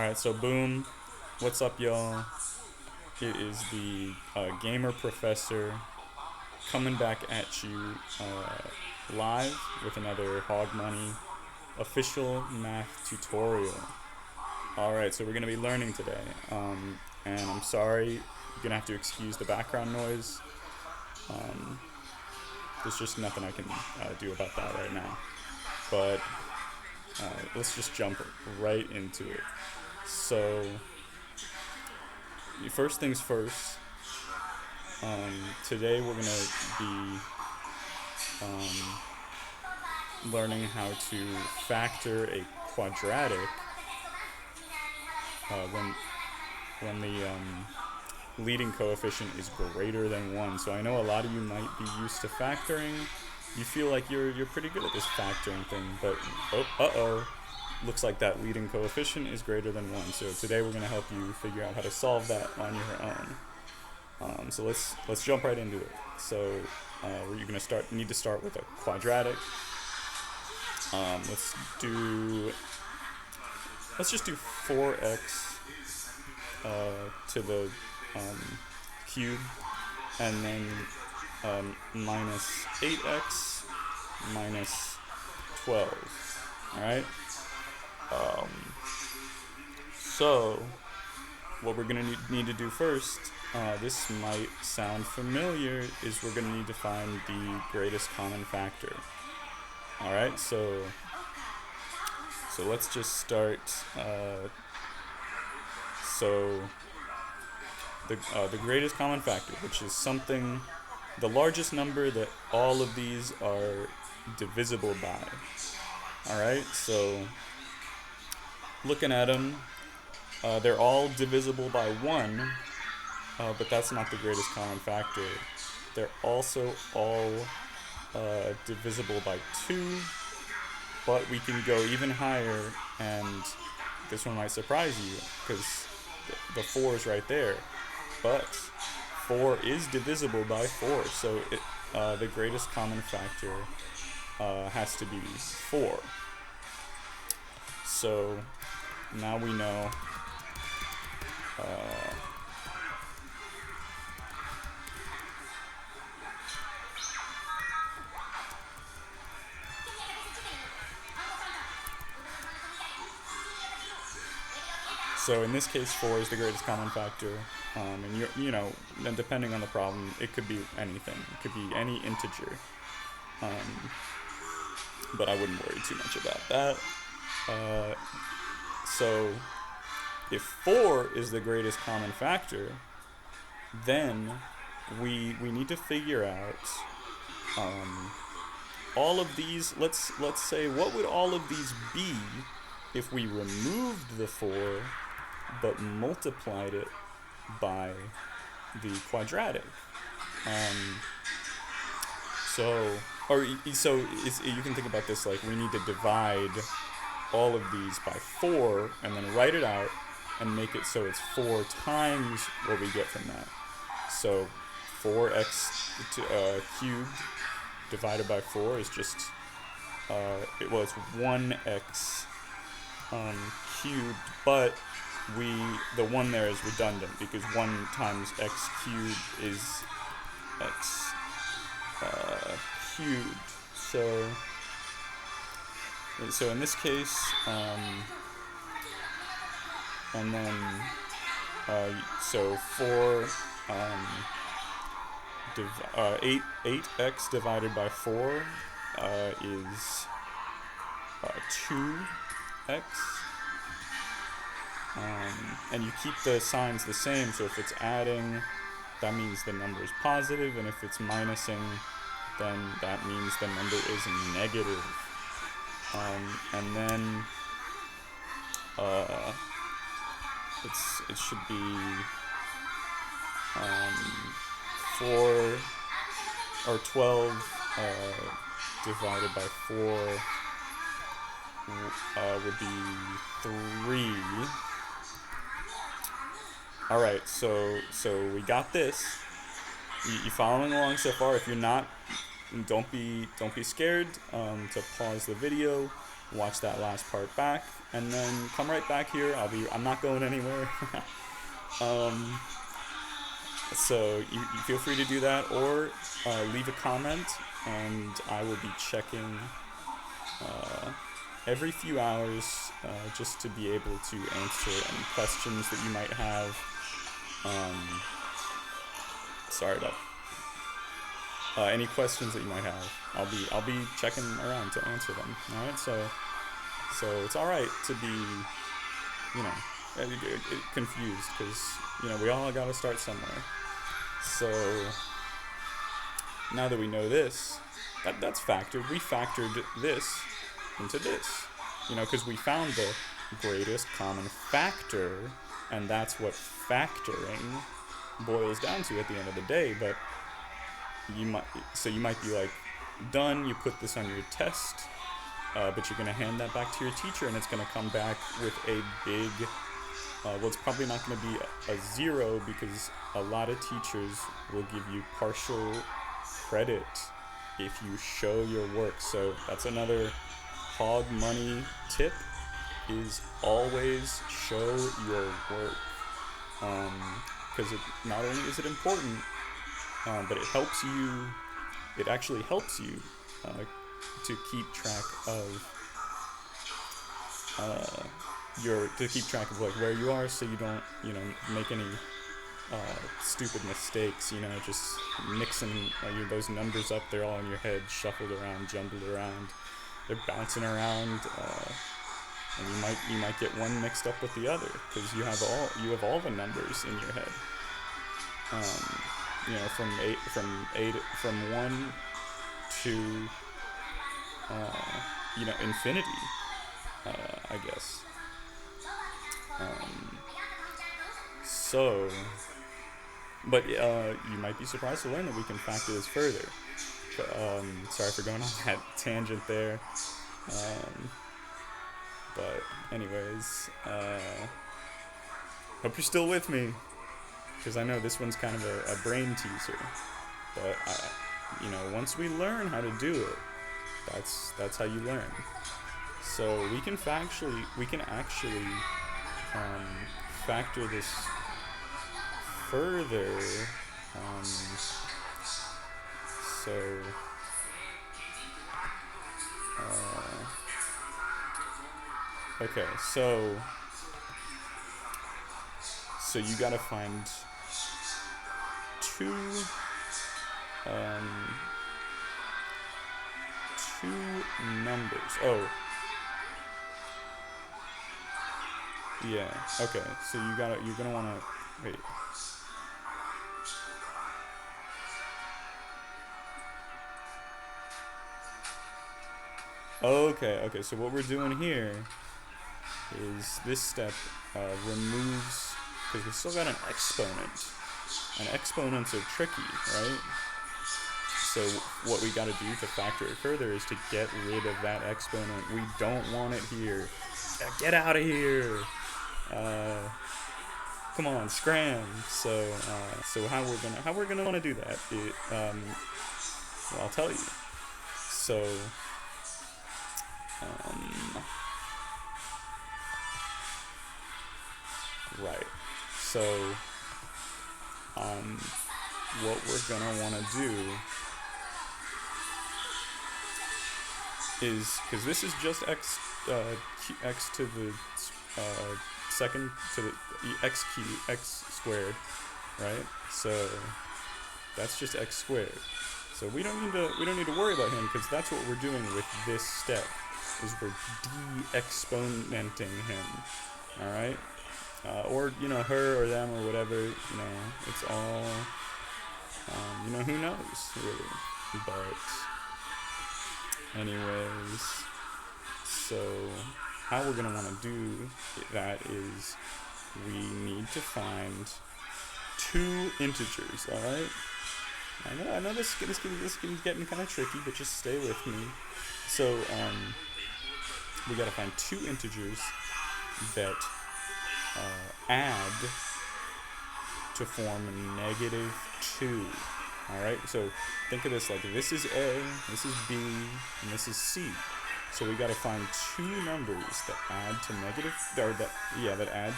Alright, so boom. What's up, y'all? It is the Gamer Professor coming back at you live with another Hog Money official math tutorial. Alright, so we're going to be learning today. And I'm sorry, you're going to have to excuse the background noise. There's just nothing I can do about that right now. But let's just jump right into it. So, first things first, today we're going to be learning how to factor a quadratic when the leading coefficient is greater than 1. So I know a lot of you might be used to factoring. You feel like you're pretty good at this factoring thing, but looks like that leading coefficient is greater than 1. So today we're going to help you figure out how to solve that on your own. So let's jump right into it. So you're going to need to start with a quadratic. Let's just do 4x to the cube, and then minus 8x minus 12. Alright? So, what we're going to need to do first, this might sound familiar, is we're going to need to find the greatest common factor. Alright, so let's just start. The greatest common factor, which is something, the largest number that all of these are divisible by. Alright, so looking at them, they're all divisible by 1, but that's not the greatest common factor. They're also all divisible by 2, but we can go even higher, and this one might surprise you, because the 4 is right there. But 4 is divisible by 4, so the greatest common factor has to be 4. So now we know so in this case 4 is the greatest common factor, and you know, then depending on the problem, it could be anything. It could be any integer, but I wouldn't worry too much about that. So if 4 is the greatest common factor, then we need to figure out all of these. Let's say, what would all of these be if we removed the 4 but multiplied it by the quadratic? You can think about this like we need to divide all of these by 4 and then write it out and make it so it's 4 times what we get from that. So 4x cubed divided by 4 is just it's 1x cubed, but the 1 there is redundant because 1 times x cubed is x cubed. So in this case, and then so 8x divided by 4 is 2x. And you keep the signs the same, so if it's adding, that means the number is positive, and if it's minusing, then that means the number is negative. And then it should be 4 or 12 divided by 4 would be 3. Alright, so we got this. You following along so far? If you're not, don't be scared to pause the video watch that last part back, and then come right back here. I'm not going anywhere. um, so you feel free to do that, or leave a comment, and I will be checking every few hours, just to be able to answer any questions that you might have. Sorry about any questions that you might have. I'll be checking around to answer them. All right, so it's all right to be, confused, because we all got to start somewhere. So now that we know this, that's factored. We factored this into this, because we found the greatest common factor, and that's what factoring boils down to at the end of the day. But you might be like, done, you put this on your test, but you're going to hand that back to your teacher, and it's going to come back with a big, it's probably not going to be a 0, because a lot of teachers will give you partial credit if you show your work. So that's another hog money tip, is always show your work, because not only is it important, but it actually helps you to keep track of like where you are, so you don't make any stupid mistakes, just mixing those numbers up. They're all in your head, shuffled around, jumbled around, they're bouncing around, and you might get one mixed up with the other, because you have all the numbers in your head, from 1 to infinity, I guess. But you might be surprised to learn that we can factor this further. Sorry for going on that tangent there. But anyways, hope you're still with me, because I know this one's kind of a brain teaser. But once we learn how to do it, that's how you learn. So we can actually factor this further. Okay, so you gotta find two numbers. Oh, yeah. Okay, so you're gonna wanna wait. Okay. So what we're doing here is this step removes, because we still got an exponent, and exponents are tricky, right? So what we got to do to factor it further is to get rid of that exponent. We don't want it here. Get out of here! Come on, scram! So how we're gonna want to do that? Well, I'll tell you. So. Right. So, what we're gonna want to do is, because this is just x to the second to the x squared, right? So that's just x squared. So we don't need to worry about him, because that's what we're doing with this step, is we're de-exponenting him. All right. Or her or them or whatever, it's all, who knows, really. But anyways, so how we're gonna want to do that is we need to find two integers. All right. I know this can getting kind of tricky, but just stay with me. So we gotta find two integers that add to form -2. Alright, so think of this like this is A, this is B, and this is C. So we got to find two numbers that add to negative, or that add